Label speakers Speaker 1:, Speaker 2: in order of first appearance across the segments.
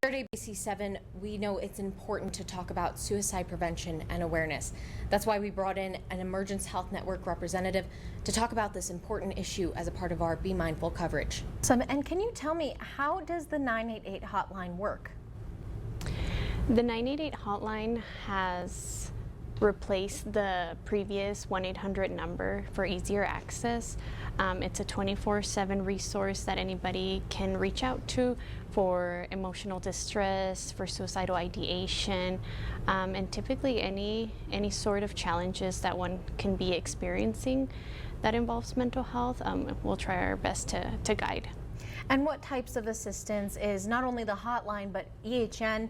Speaker 1: Here at ABC7, we know it's important to talk about suicide prevention and awareness. That's why we brought in an Emergence Health Network representative to talk about this important issue as a part of our Be Mindful coverage. And can you tell me, how does the 988 hotline work?
Speaker 2: The 988 hotline has replaced the previous 1-800 number for easier access. It's a 24/7 resource that anybody can reach out to for emotional distress, for suicidal ideation, and typically any sort of challenges that one can be experiencing that involves mental health. We'll try our best to guide.
Speaker 1: And what types of assistance is not only the hotline but EHN,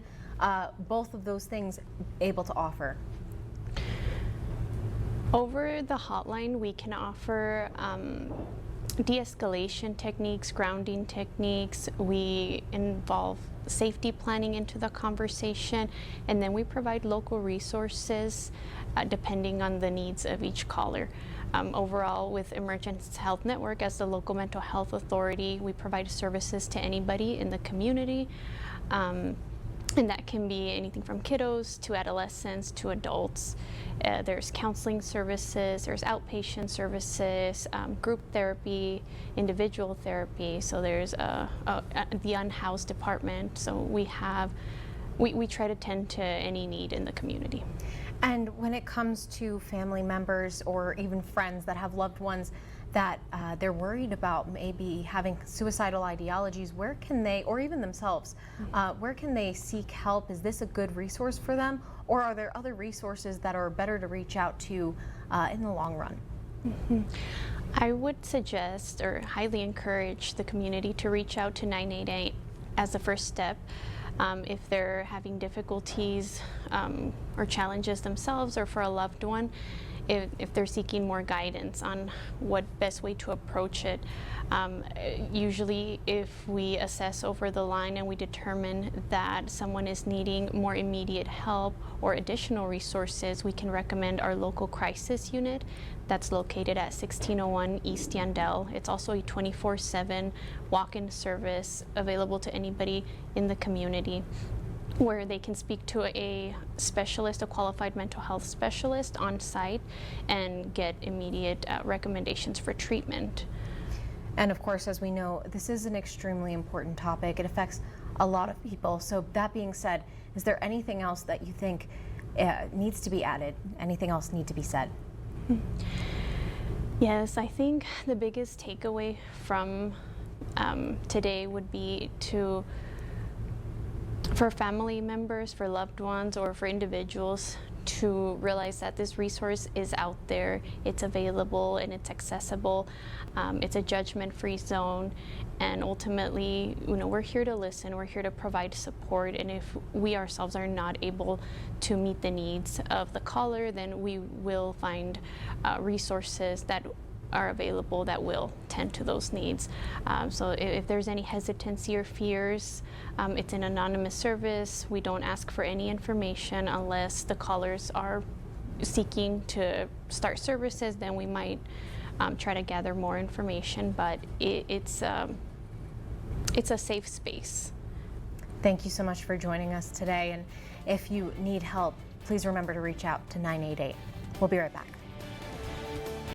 Speaker 1: both of those things, able to offer?
Speaker 2: Over the hotline, we can offer de-escalation techniques, grounding techniques. We involve safety planning into the conversation, and then we provide local resources depending on the needs of each caller. Overall, with Emergence Health Network as the local mental health authority, we provide services to anybody in the community. And that can be anything from kiddos to adolescents to adults. There's counseling services, there's outpatient services, group therapy, individual therapy. So there's the unhoused department. So we try to tend to any need in the community.
Speaker 1: And when it comes to family members or even friends that have loved ones that they're worried about maybe having suicidal ideologies, where can they, or even themselves, where can they seek help? Is this a good resource for them, or are there other resources that are better to reach out to in the long run?
Speaker 2: I would suggest or highly encourage the community to reach out to 988 as a first step. If they're having difficulties or challenges themselves or for a loved one, if they're seeking more guidance on what best way to approach it. Usually if we assess over the line and we determine that someone is needing more immediate help or additional resources, we can recommend our local crisis unit that's located at 1601 East Yandell. It's also a 24/7 walk-in service available to anybody in the community, where they can speak to a specialist, a qualified mental health specialist on site, and get immediate recommendations for treatment.
Speaker 1: And of course, as we know, this is an extremely important topic. It affects a lot of people. So that being said, is there anything else that you think needs to be added? Anything else need to be said?
Speaker 2: Yes, I think the biggest takeaway from today would be for family members, for loved ones, or for individuals to realize that this resource is out there, it's available, and it's accessible. It's a judgment-free zone, and ultimately, we're here to listen, we're here to provide support, and if we ourselves are not able to meet the needs of the caller, then we will find resources that are available that will tend to those needs. So if there's any hesitancy or fears, it's an anonymous service. We don't ask for any information unless the callers are seeking to start services. Then we might try to gather more information, but it's a safe space.
Speaker 1: Thank you so much for joining us today, and if you need help, please remember to reach out to 988. We'll be right back.